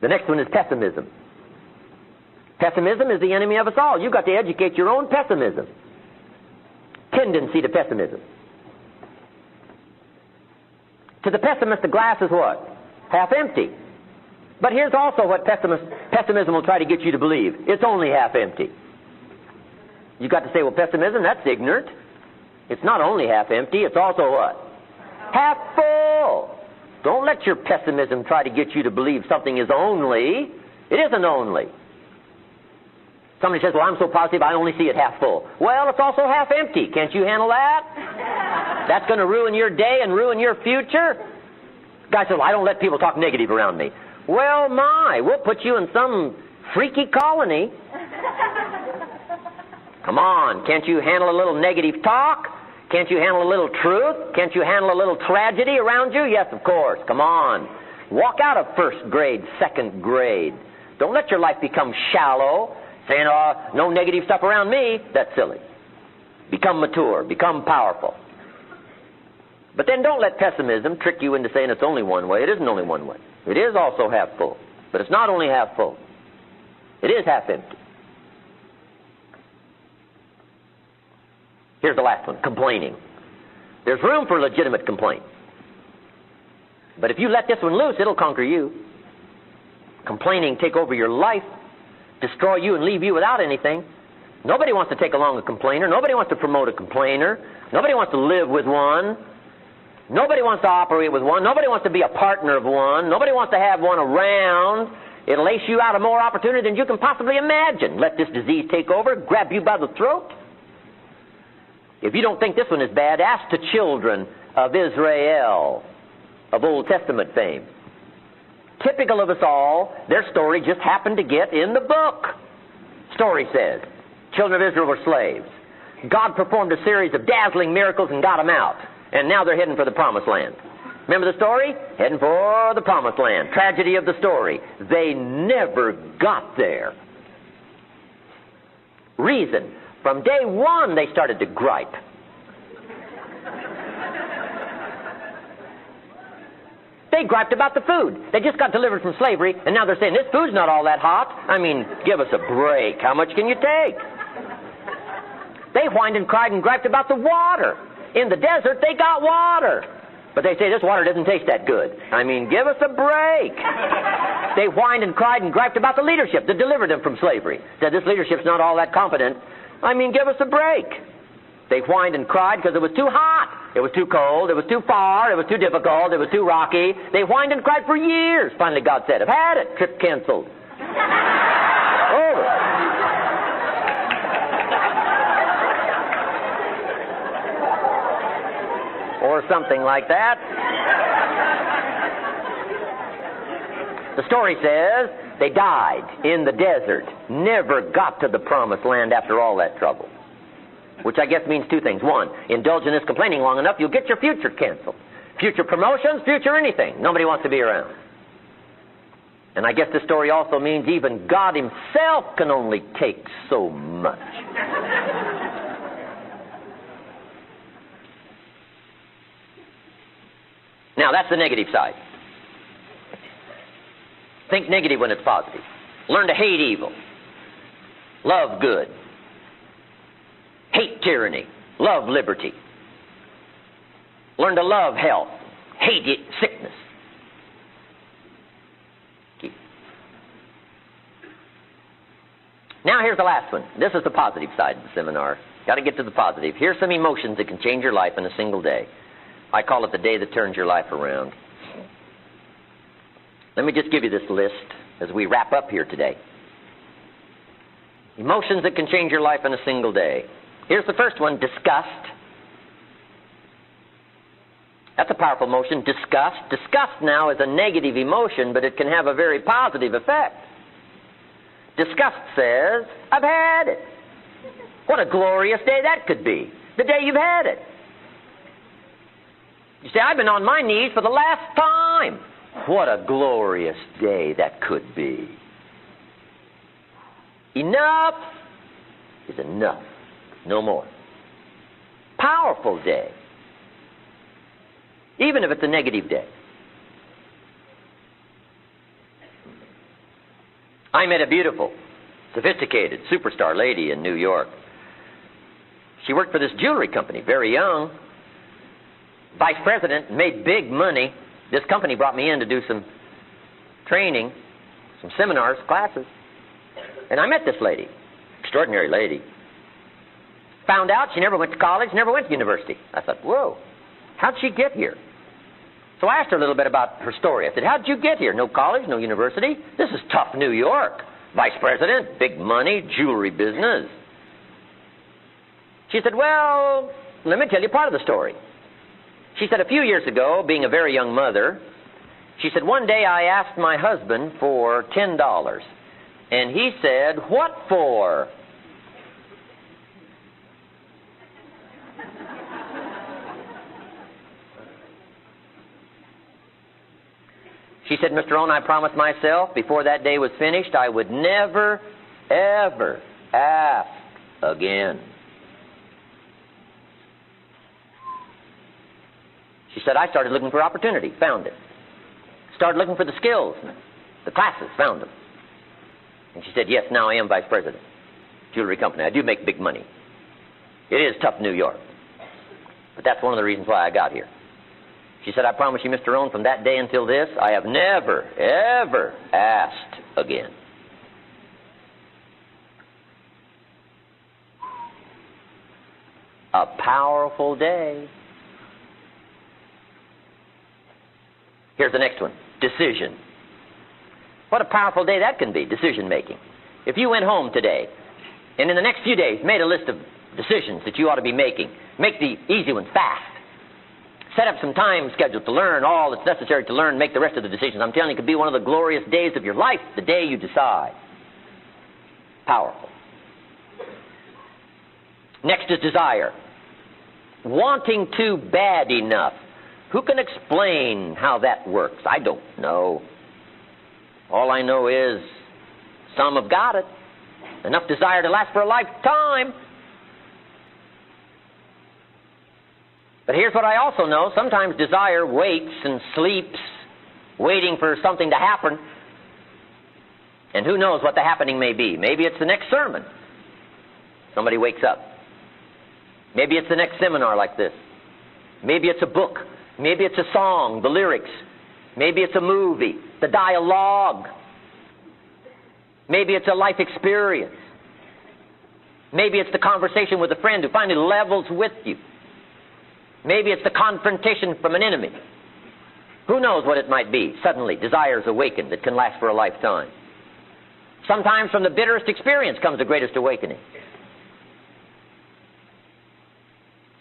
The next one is pessimism. Pessimism is the enemy of us all. You've got to educate your own pessimism. Tendency to pessimism. To the pessimist, the glass is what? Half empty. But here's also what pessimism will try to get you to believe. It's only half empty. You've got to say, well, pessimism, that's ignorant. It's not only half empty, it's also what? Half full. Don't let your pessimism try to get you to believe something is only. It isn't only. Somebody says, well, I'm so positive I only see it half full. Well, it's also half empty. Can't you handle that? That's going to ruin your day and ruin your future. The guy says, well, I don't let people talk negative around me. Well, we'll put you in some freaky colony. Come on, can't you handle a little negative talk? Can't you handle a little truth? Can't you handle a little tragedy around you? Yes, of course. Come on. Walk out of first grade, second grade. Don't let your life become shallow, saying, oh, no negative stuff around me. That's silly. Become mature. Become powerful. But then don't let pessimism trick you into saying it's only one way. It isn't only one way. It is also half full. But it's not only half full. It is half empty. Here's the last one, complaining. There's room for legitimate complaint. But if you let this one loose, it'll conquer you. Complaining take over your life, destroy you and leave you without anything. Nobody wants to take along a complainer. Nobody wants to promote a complainer. Nobody wants to live with one. Nobody wants to operate with one. Nobody wants to be a partner of one. Nobody wants to have one around. It'll ace you out of more opportunity than you can possibly imagine. Let this disease take over, grab you by the throat. If you don't think this one is bad, ask the children of Israel, of Old Testament fame. Typical of us all, their story just happened to get in the book. Story says, children of Israel were slaves. God performed a series of dazzling miracles and got them out. And now they're heading for the promised land. Remember the story? Heading for the promised land. Tragedy of the story. They never got there. Reason. From day one, they started to gripe. They griped about the food. They just got delivered from slavery, and now they're saying, this food's not all that hot. I mean, give us a break. How much can you take? They whined and cried and griped about the water. In the desert, they got water. But they say, this water doesn't taste that good. I mean, give us a break. They whined and cried and griped about the leadership that delivered them from slavery. Said, this leadership's not all that competent. I mean, give us a break. They whined and cried because it was too hot. It was too cold. It was too far. It was too difficult. It was too rocky. They whined and cried for years. Finally, God said, I've had it. Trip canceled. Over. Or something like that. The story says they died in the desert, never got to the promised land after all that trouble. Which I guess means two things. One, indulge in this complaining long enough, you'll get your future canceled. Future promotions, future anything. Nobody wants to be around. And I guess this story also means even God himself can only take so much. Now, that's the negative side. Think negative when it's positive. Learn to hate evil. Love good. Hate tyranny. Love liberty. Learn to love health. Hate sickness. Now here's the last one. This is the positive side of the seminar. Got to get to the positive. Here's some emotions that can change your life in a single day. I call it the day that turns your life around. Let me just give you this list as we wrap up here today. Emotions that can change your life in a single day. Here's the first one, disgust. That's a powerful emotion, disgust. Disgust now is a negative emotion, but it can have a very positive effect. Disgust says, I've had it. What a glorious day that could be. The day you've had it. You say, I've been on my knees for the last time. What a glorious day that could be. Enough is enough. No more. Powerful day. Even if it's a negative day. I met a beautiful, sophisticated, superstar lady in New York. She worked for this jewelry company, very young. Vice president, made big money. This company brought me in to do some training, some seminars, classes. And I met this lady, extraordinary lady. Found out she never went to college, never went to university. I thought, whoa, how'd she get here? So I asked her a little bit about her story. I said, how'd you get here? No college, no university? This is tough New York. Vice president, big money, jewelry business. She said, well, let me tell you part of the story. She said, a few years ago, being a very young mother, she said, one day I asked my husband for $10. And he said, what for? She said, Mr. Rohn, I promised myself before that day was finished I would never, ever ask again. She said, I started looking for opportunity, found it. Started looking for the skills, the classes, found them. And she said, yes, now I am vice president. Jewelry company. I do make big money. It is tough New York. But that's one of the reasons why I got here. She said, I promise you, Mr. Rohn, from that day until this, I have never, ever asked again. A powerful day. Here's the next one. Decision. What a powerful day that can be, decision making. If you went home today and in the next few days made a list of decisions that you ought to be making, make the easy ones fast. Set up some time schedule to learn all that's necessary to learn, make the rest of the decisions. I'm telling you, it could be one of the glorious days of your life, the day you decide. Powerful. Next is desire. Wanting to bad enough. Who can explain how that works? I don't know. All I know is some have got it. Enough desire to last for a lifetime. But here's what I also know. Sometimes desire waits and sleeps, waiting for something to happen. And who knows what the happening may be. Maybe it's the next sermon. Somebody wakes up. Maybe it's the next seminar like this. Maybe it's a book. Maybe it's a song, the lyrics. Maybe it's a movie, the dialogue. Maybe it's a life experience. Maybe it's the conversation with a friend who finally levels with you. Maybe it's the confrontation from an enemy. Who knows what it might be? Suddenly, desires awaken that can last for a lifetime. Sometimes from the bitterest experience comes the greatest awakening.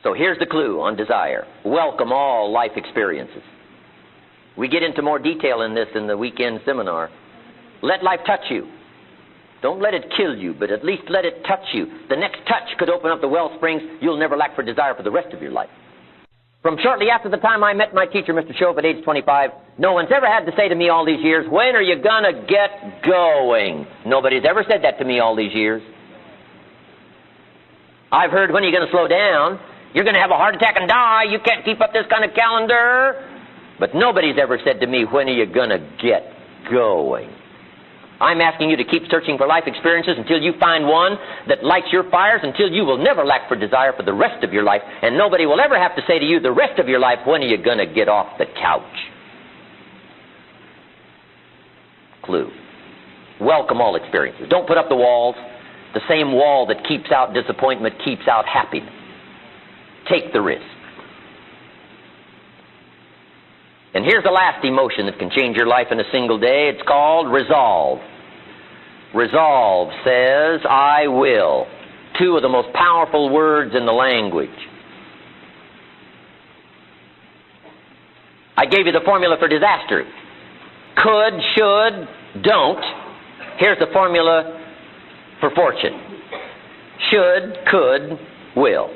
So here's the clue on desire. Welcome all life experiences. We get into more detail in this in the weekend seminar. Let life touch you. Don't let it kill you, but at least let it touch you. The next touch could open up the well springs you'll never lack for desire for the rest of your life. From shortly after the time I met my teacher, Mr. Shope, at age 25, no one's ever had to say to me all these years, when are you going to get going? Nobody's ever said that to me all these years. I've heard, when are you going to slow down? You're going to have a heart attack and die. You can't keep up this kind of calendar. But nobody's ever said to me, when are you going to get going? I'm asking you to keep searching for life experiences until you find one that lights your fires, until you will never lack for desire for the rest of your life. And nobody will ever have to say to you the rest of your life, when are you going to get off the couch? Clue. Welcome all experiences. Don't put up the walls. The same wall that keeps out disappointment keeps out happiness. Take the risk. And here's the last emotion that can change your life in a single day. It's called resolve. Resolve says, I will. Two of the most powerful words in the language. I gave you the formula for disaster. Could, should, don't. Here's the formula for fortune. Should, could, will.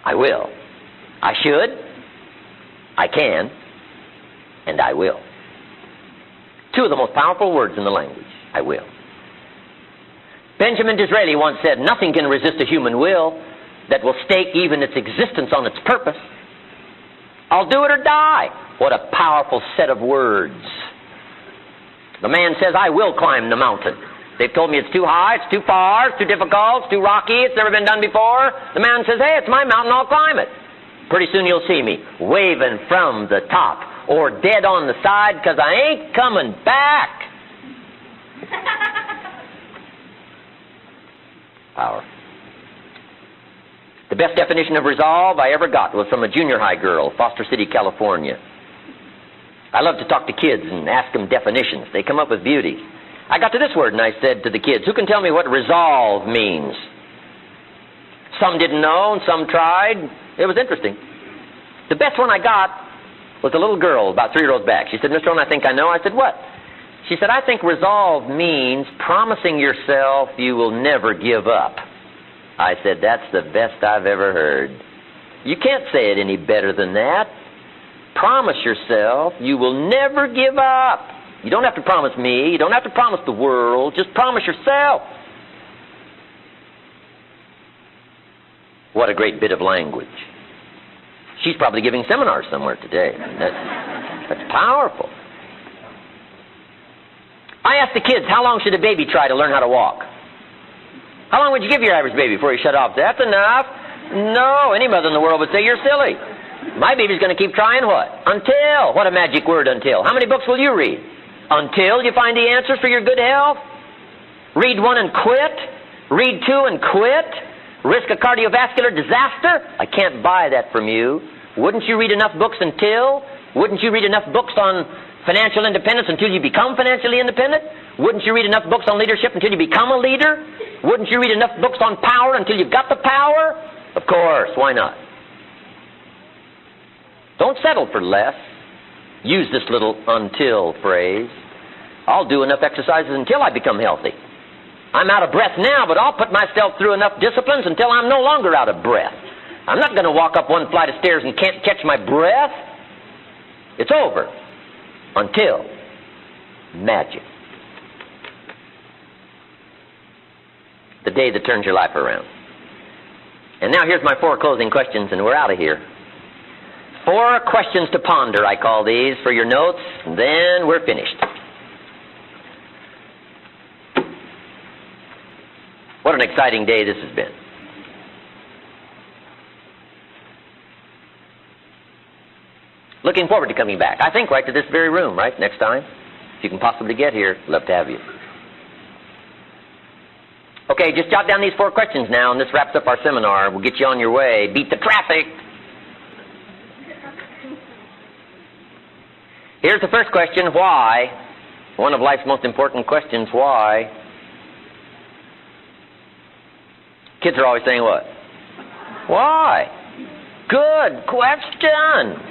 I will. I should. I can, and I will. Two of the most powerful words in the language. I will. Benjamin Disraeli once said, nothing can resist a human will that will stake even its existence on its purpose. I'll do it or die. What a powerful set of words. The man says, I will climb the mountain. They've told me it's too high, it's too far, it's too difficult, it's too rocky, it's never been done before. The man says, hey, it's my mountain, I'll climb it. Pretty soon you'll see me waving from the top or dead on the side because I ain't coming back. Power. The best definition of resolve I ever got was from a junior high girl, Foster City, California. I love to talk to kids and ask them definitions. They come up with beauty. I got to this word and I said to the kids, who can tell me what resolve means? Some didn't know and some tried. It was interesting. The best one I got was a little girl about 3 rows back. She said, Mr. Rohn, I think I know. I said, what? She said, I think resolve means promising yourself you will never give up. I said, that's the best I've ever heard. You can't say it any better than that. Promise yourself you will never give up. You don't have to promise me. You don't have to promise the world. Just promise yourself. What a great bit of language. She's probably giving seminars somewhere today. That's powerful. I asked the kids, how long should a baby try to learn how to walk? How long would you give your average baby before he shut off? That's enough. No, any mother in the world would say you're silly. My baby's going to keep trying what? Until. What a magic word, until. How many books will you read? Until you find the answers for your good health? Read 1 and quit? Read 2 and quit? Risk a cardiovascular disaster? I can't buy that from you. Wouldn't you read enough books until? Wouldn't you read enough books on financial independence until you become financially independent? Wouldn't you read enough books on leadership until you become a leader? Wouldn't you read enough books on power until you've got the power? Of course, why not? Don't settle for less. Use this little until phrase. I'll do enough exercises until I become healthy. I'm out of breath now, but I'll put myself through enough disciplines until I'm no longer out of breath. I'm not going to walk up 1 flight of stairs and can't catch my breath. It's over. Until. Magic. The day that turns your life around. And now here's my 4 closing questions, and we're out of here. 4 questions to ponder, I call these, for your notes, and then we're finished. What an exciting day this has been. Looking forward to coming back. I think right to this very room, right, next time. If you can possibly get here, love to have you. Okay, just jot down these 4 questions now, and this wraps up our seminar. We'll get you on your way. Beat the traffic. Here's the first question, why? One of life's most important questions, why? Kids are always saying what? Why? Good question.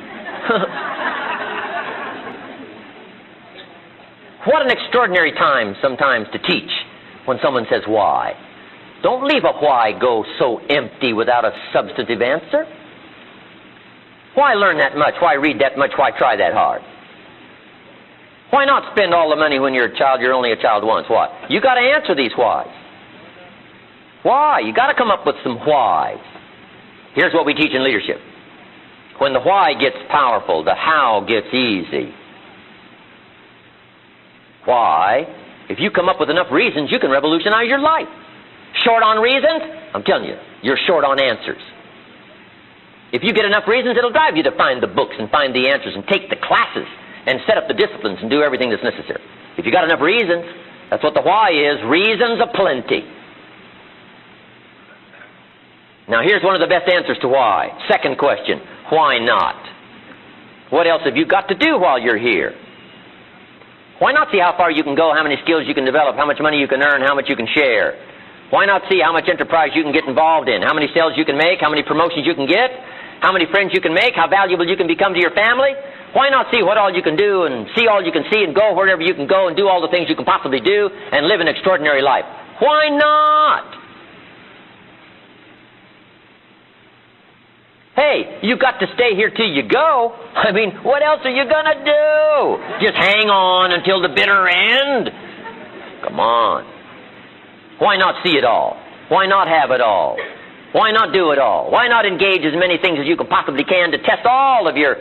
What an extraordinary time sometimes to teach when someone says why. Don't leave a why go so empty without a substantive answer. Why learn that much? Why read that much? Why try that hard? Why not spend all the money when you're a child? You're only a child once. What? You got to answer these whys. Why? You got to come up with some whys. Here's what we teach in leadership. When the why gets powerful, the how gets easy. Why? If you come up with enough reasons, you can revolutionize your life. Short on reasons? I'm telling you, you're short on answers. If you get enough reasons, it'll drive you to find the books and find the answers and take the classes and set up the disciplines and do everything that's necessary. If you got enough reasons, that's what the why is, reasons aplenty. Now here's one of the best answers to why. Second question, why not? What else have you got to do while you're here? Why not see how far you can go, how many skills you can develop, how much money you can earn, how much you can share? Why not see how much enterprise you can get involved in, how many sales you can make, how many promotions you can get, how many friends you can make, how valuable you can become to your family? Why not see what all you can do and see all you can see and go wherever you can go and do all the things you can possibly do and live an extraordinary life? Why not? Hey, you got to stay here till you go. I mean, what else are you going to do? Just hang on until the bitter end? Come on. Why not see it all? Why not have it all? Why not do it all? Why not engage as many things as you can possibly can to test all of your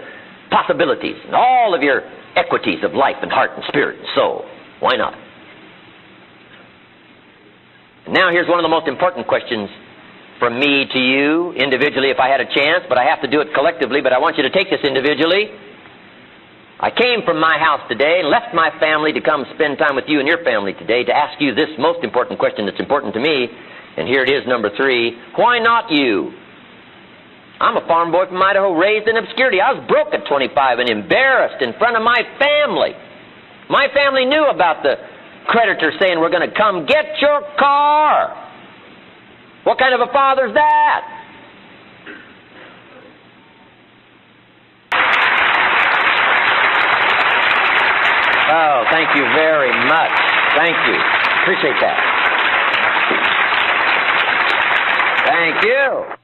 possibilities and all of your equities of life and heart and spirit and soul? Why not? Now here's one of the most important questions from me to you, individually if I had a chance, but I have to do it collectively, but I want you to take this individually. I came from my house today and left my family to come spend time with you and your family today to ask you this most important question that's important to me, and here it is, number 3. Why not you? I'm a farm boy from Idaho, raised in obscurity. I was broke at 25 and embarrassed in front of my family. My family knew about the creditor saying, we're going to come get your car. What kind of a father's that? Oh, thank you very much. Thank you. Appreciate that. Thank you.